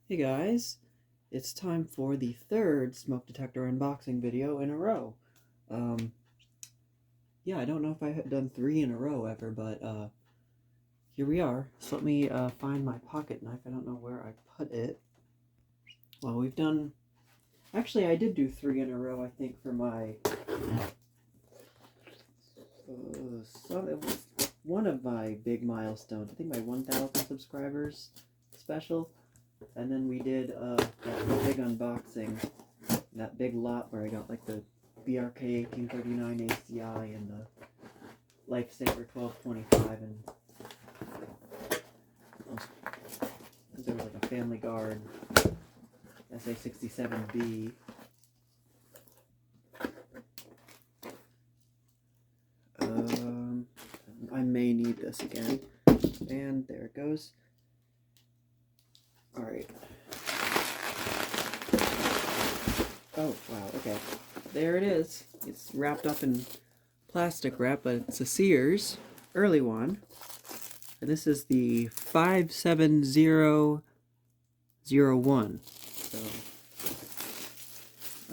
Hey guys, it's time for the third smoke detector unboxing video in a row. Yeah, I don't know if I have done 3 in a row ever, but here we are. So let me find my pocket knife. I don't know where I put it. Well, we've done... Actually, I did do 3 in a row, I think, for my... it was one of my big milestones. I think my 1,000 subscribers special. And then we did that big unboxing, that big lot where I got like the BRK 1839 ACI and the Lifesaver 1225 and there was like a Family Guard SA67B. I may need this again. And there it goes. Alright. Oh, wow, okay. There it is. It's wrapped up in plastic wrap, but it's a Sears Early One. And this is the 57001. So,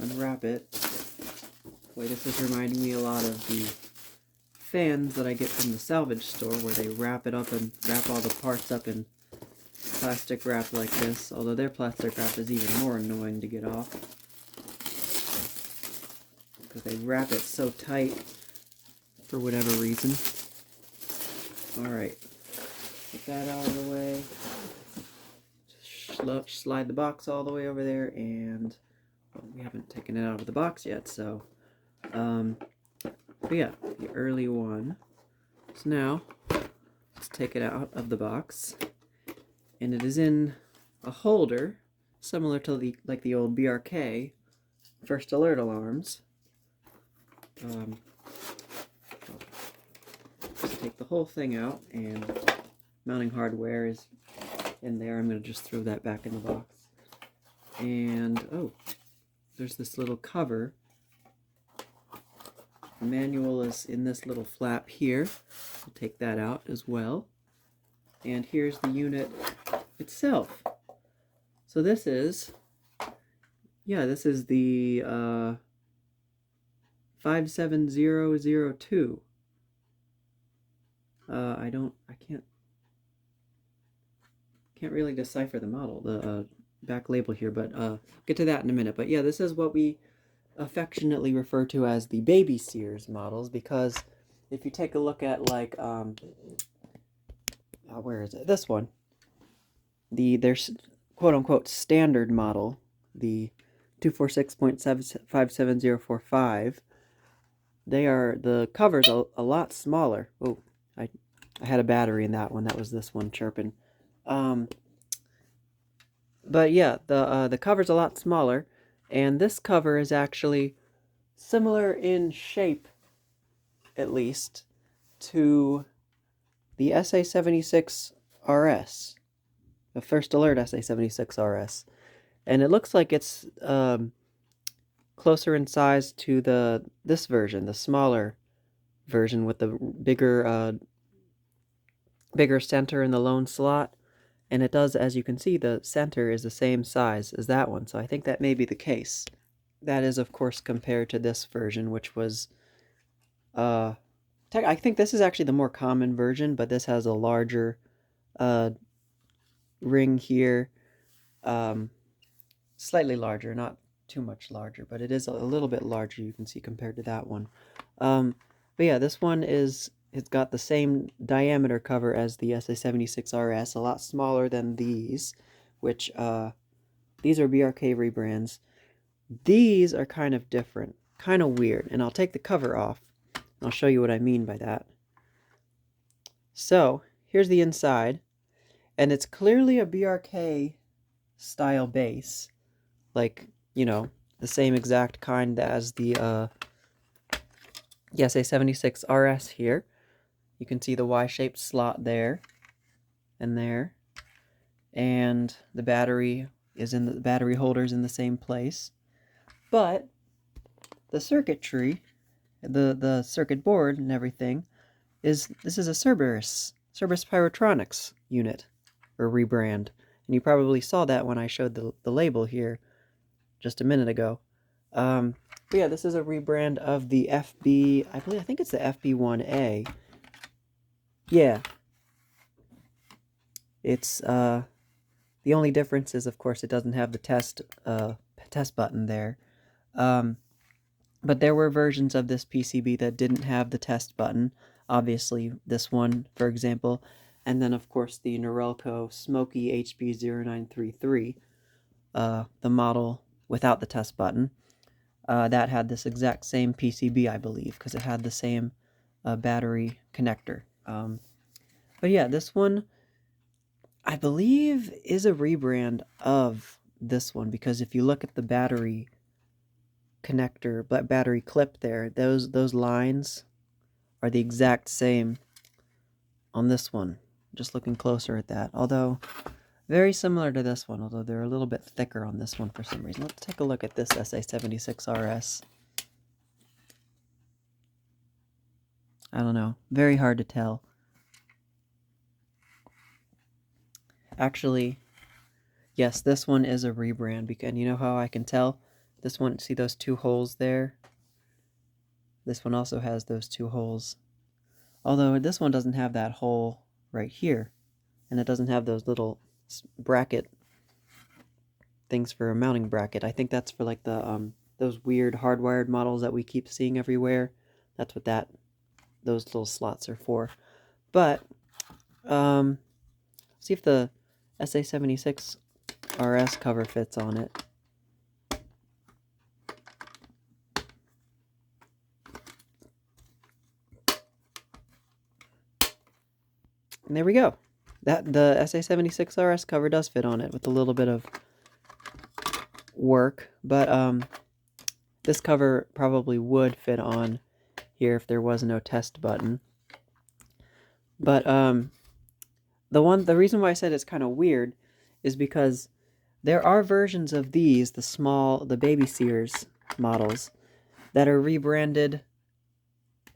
unwrap it. Boy, this is reminding me a lot of the fans that I get from the salvage store, where they wrap it up and wrap all the parts up in plastic wrap like this, although their plastic wrap is even more annoying to get off because they wrap it so tight for whatever reason. Alright, get that out of the way. Just slide the box all the way over there, and well, we haven't taken it out of the box yet, so but yeah, the Early One. So now let's take it out of the box. And it is in a holder, similar to the old BRK first alert alarms. Just take the whole thing out, and mounting hardware is in there. I'm going to just throw that back in the box. And, oh, there's this little cover. The manual is in this little flap here. I'll take that out as well. And here's the unit itself. So this is, this is the 57002. I can't really decipher the model, the back label here, but get to that in a minute. But yeah, this is what we affectionately refer to as the Baby Sears models, because if you take a look at like where is it? This one. Their quote-unquote standard model, the 246.57045, the cover's a lot smaller. Oh, I had a battery in that one. That was this one chirping. But yeah, the cover's a lot smaller, and this cover is actually similar in shape, at least, to the SA76RS, the first alert SA76RS, and it looks like it's closer in size to this version, the smaller version with the bigger center in the lone slot. And it does, as you can see, the center is the same size as that one, so I think that may be the case. That is, of course, compared to this version, which was I think this is actually the more common version, but this has a larger ring here, slightly larger, not too much larger, but it is a little bit larger, you can see, compared to that one. But yeah, this one it's got the same diameter cover as the SA76RS, a lot smaller than these, which these are BRK rebrands. These are kind of different, kind of weird, and I'll take the cover off. I'll show you what I mean by that. So, here's the inside, and it's clearly a BRK style base, like, you know, the same exact kind as the SA76RS here. You can see the Y-shaped slot there, and there, and the battery holder's in the same place, but the circuitry, the circuit board and everything, this is a Cerberus Pyrotronics unit, or rebrand, And you probably saw that when I showed the label here just a minute ago. But yeah, this is a rebrand of the FB, I think it's the FB1A. Yeah. It's, the only difference is, of course, it doesn't have the test button there. But there were versions of this PCB that didn't have the test button. Obviously, this one, for example. And then, of course, the Norelco Smoky HB0933, the model without the test button. That had this exact same PCB, I believe, because it had the same battery connector. But yeah, this one, I believe, is a rebrand of this one, because if you look at the battery connector, battery clip there, those lines are the exact same on this one. Just looking closer at that, although very similar to this one, although they're a little bit thicker on this one for some reason. Let's take a look at this SA76RS. I don't know, very hard to tell. Actually, yes, this one is a rebrand, and you know how I can tell? This one, see those two holes there? This one also has those two holes. Although this one doesn't have that hole right here, and it doesn't have those little bracket things for a mounting bracket. I think that's for like the those weird hardwired models that we keep seeing everywhere. That's what those little slots are for. But see if the SA76RS cover fits on it. And there we go. The SA76RS cover does fit on it with a little bit of work, but this cover probably would fit on here if there was no test button. But the reason why I said it's kind of weird is because there are versions of these, the Baby Sears models, that are rebranded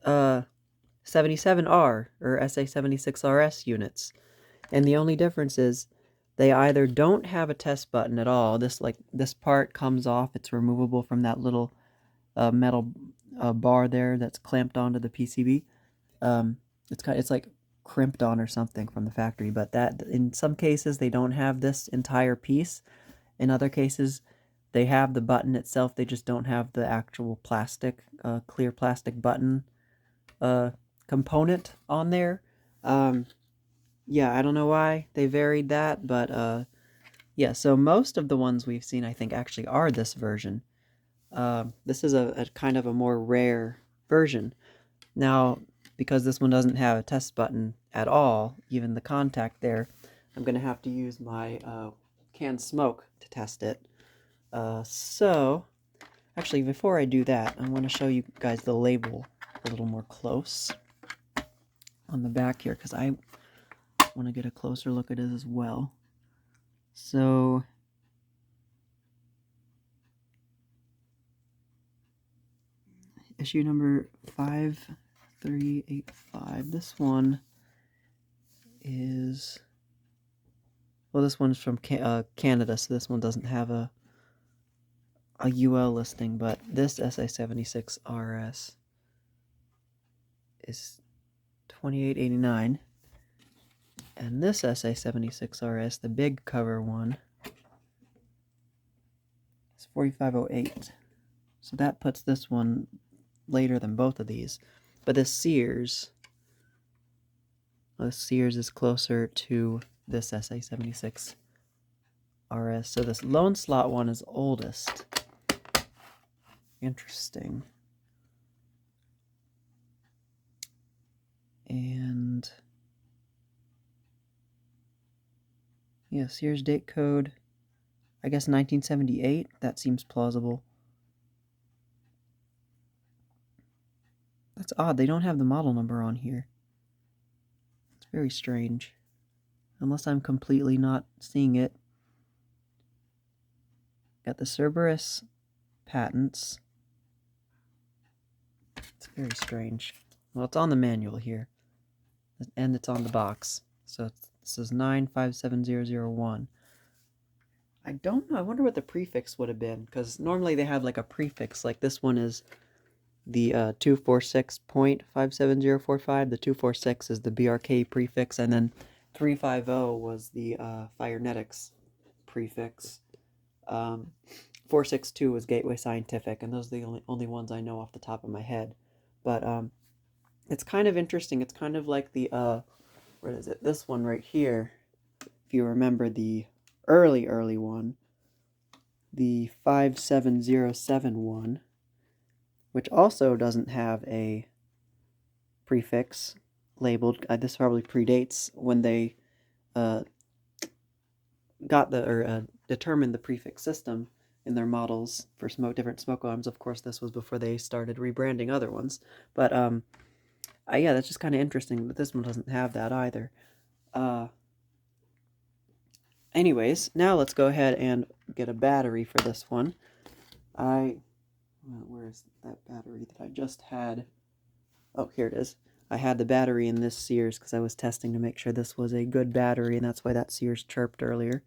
77R or SA76RS units. And the only difference is they either don't have a test button at all. This part comes off, it's removable from that little metal bar there that's clamped onto the PCB. It's like crimped on or something from the factory, but that in some cases they don't have this entire piece. In other cases they have the button itself, they just don't have the actual plastic, clear plastic button component on there. Yeah, I don't know why they varied that, but yeah, so most of the ones we've seen, I think, actually are this version. This is a kind of a more rare version. Now, because this one doesn't have a test button at all, even the contact there, I'm going to have to use my canned smoke to test it. So, actually, before I do that, I want to show you guys the label a little more close on the back here, because I want to get a closer look at it as well. So, issue number 5385. This one is, well, this one's from Canada, so this one doesn't have a UL listing, but this SA76RS is $28.89, and this SA76RS, the big cover one, is $45.08. So that puts this one later than both of these. But this Sears is closer to this SA76RS. So this lone slot one is oldest. Interesting. And yeah, Sears date code, I guess 1978. That seems plausible. That's odd. They don't have the model number on here. It's very strange. Unless I'm completely not seeing it. Got the Cerberus patents. It's very strange. Well, it's on the manual here. And it's on the box. So this is 957001. I don't know. I wonder what the prefix would have been, because normally they have like a prefix. Like this one is the 246.57045. The 246 is the BRK prefix, and then 350 was the Firenetics prefix. 462 was Gateway Scientific, and those are the only ones I know off the top of my head. But it's kind of interesting. It's kind of like the what is it? This one right here. If you remember the early one, the 57071, which also doesn't have a prefix labeled. This probably predates when they determined the prefix system in their models for different smoke alarms. Of course, this was before they started rebranding other ones. But yeah, that's just kind of interesting that this one doesn't have that either. Anyways, now let's go ahead and get a battery for this one. Where's that battery that I just had? Oh, here it is. I had the battery in this Sears because I was testing to make sure this was a good battery, and that's why that Sears chirped earlier.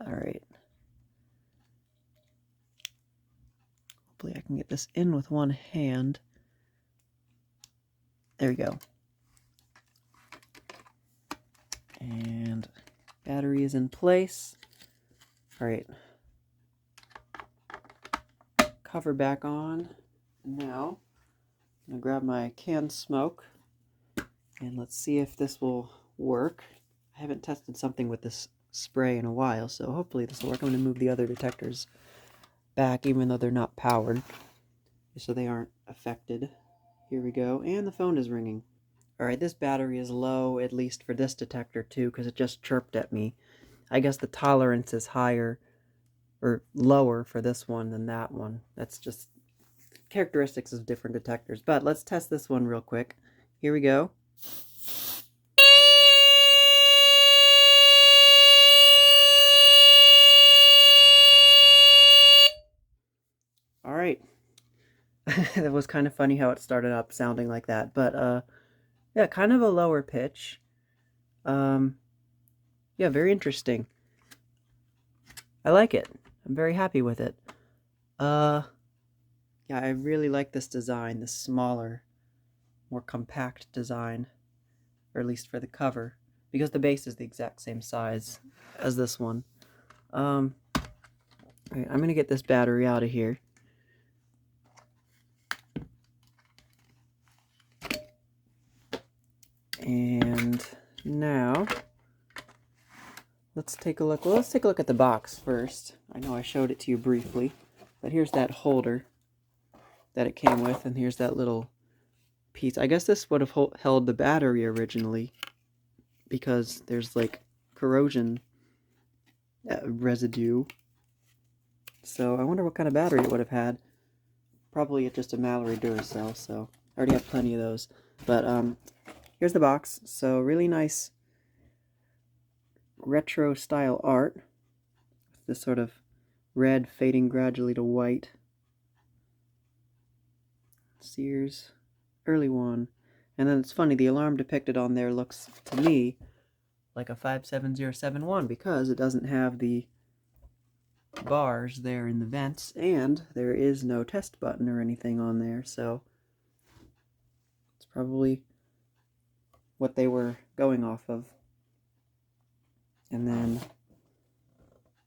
Alright. Hopefully I can get this in with one hand. There we go. And battery is in place. Alright. Cover back on. Now, I'm going to grab my canned smoke, and let's see if this will work. I haven't tested something with this spray in a while, so hopefully this will work. I'm going to move the other detectors back, even though they're not powered, so they aren't affected. Here we go, and the phone is ringing. Alright, this battery is low, at least for this detector too, because it just chirped at me. I guess the tolerance is higher, or lower for this one than that one. That's just characteristics of different detectors. But let's test this one real quick. Here we go. Alright. That was kind of funny how it started up sounding like that. But yeah, kind of a lower pitch. Yeah, very interesting. I like it. I'm very happy with it. Yeah, I really like this design, this smaller, more compact design, or at least for the cover, because the base is the exact same size as this one. Right, I'm gonna get this battery out of here. And now let's take a look. Well, let's take a look at the box first. I know I showed it to you briefly, but here's that holder that it came with, and here's that little piece. I guess this would have held the battery originally, because there's like corrosion residue. So I wonder what kind of battery it would have had. Probably just a Mallory Duracell, so I already have plenty of those. But here's the box. So really nice retro style art with this sort of red fading gradually to white. Sears Early One. And then it's funny, the alarm depicted on there looks to me like a 57071 because it doesn't have the bars there in the vents, and there is no test button or anything on there, so it's probably what they were going off of. And then,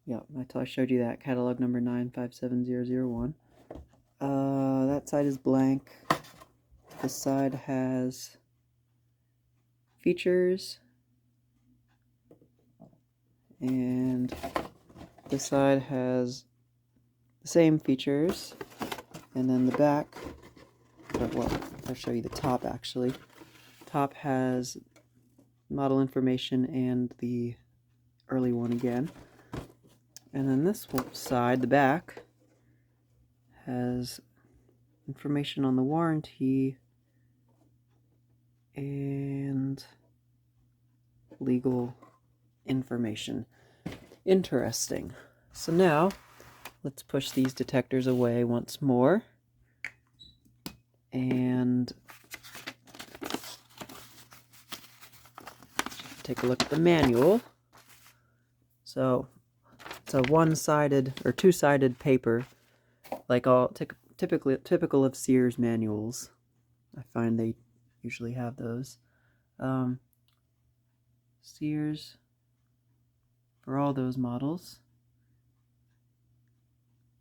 yeah, I showed you that, catalog number 957001. That side is blank. This side has features, and this side has the same features, and then the back, well, I'll show you the top actually. Top has model information and the early one again. And then this side, the back, has information on the warranty and legal information. Interesting. So now, let's push these detectors away once more. And take a look at the manual. So it's a one-sided or two-sided paper, like all typical of Sears manuals. I find they usually have those. Sears for all those models.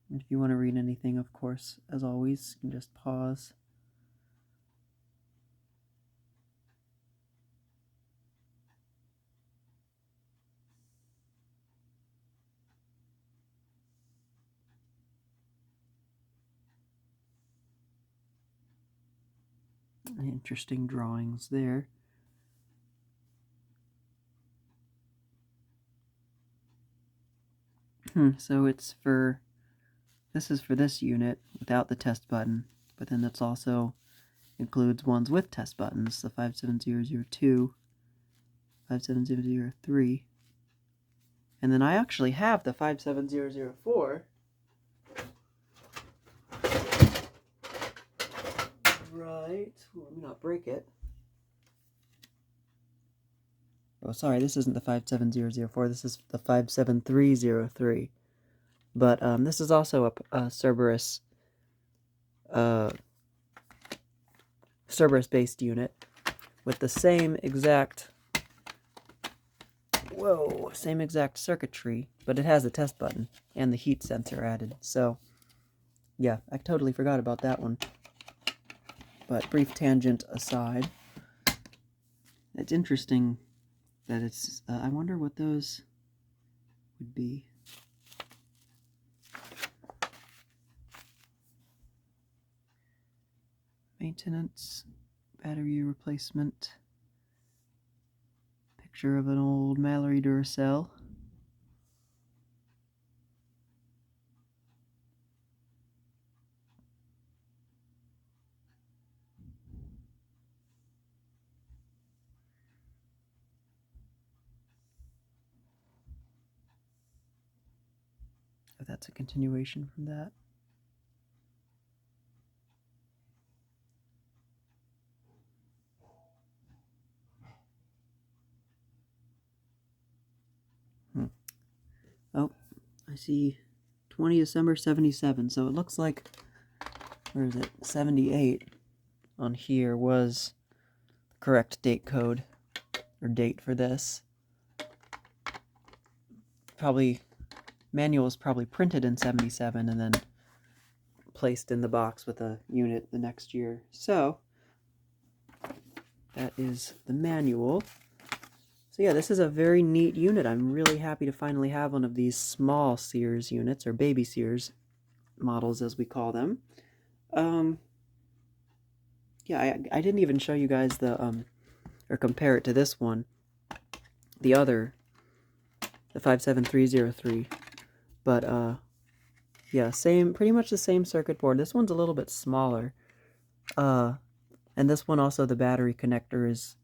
And if you want to read anything, of course, as always, you can just pause. Interesting drawings there. So it's for, this is for this unit without the test button, but then that's also includes ones with test buttons, the 57002, 57003, and then I actually have the 57004. Right, let me not break it. Oh, sorry, this isn't the 57004, this is the 57303. But this is also a Cerberus Cerberus-based unit with the same exact circuitry, but it has a test button and the heat sensor added. So, yeah, I totally forgot about that one. But brief tangent aside, it's interesting that it's, I wonder what those would be. Maintenance, battery replacement, picture of an old Mallory Duracell. Oh, that's a continuation from that. Oh, I see 20 December 77, so it looks like, where is it, 78 on here was the correct date code, or date for this. Probably, manual was probably printed in 77 and then placed in the box with a unit the next year. So, that is the manual. So yeah, this is a very neat unit. I'm really happy to finally have one of these small Sears units, or Baby Sears models as we call them. Yeah, I didn't even show you guys the, or compare it to this one, the other, the 57303, but, yeah, pretty much the same circuit board. This one's a little bit smaller, and this one also, the battery connector is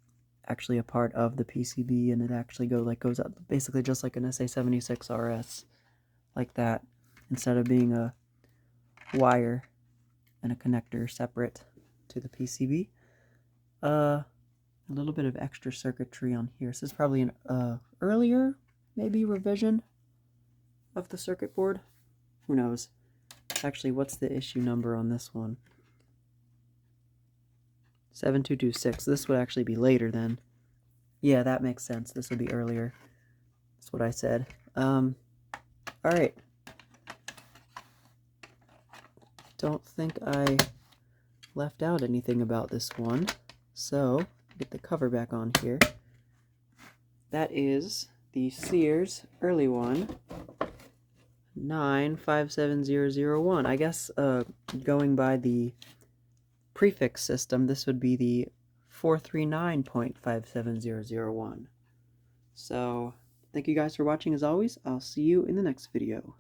actually a part of the PCB, and it actually goes up basically just like an SA76RS, like that, instead of being a wire and a connector separate to the PCB. A little bit of extra circuitry on here. So this is probably an earlier, maybe, revision of the circuit board. Who knows? Actually, what's the issue number on this one? 7226. This would actually be later then. Yeah, that makes sense. This would be earlier. That's what I said. Alright. Don't think I left out anything about this one. So, get the cover back on here. That is the Sears Early One 957001. I guess going by the prefix system, this would be the 439.57001. So, thank you guys for watching as always. I'll see you in the next video.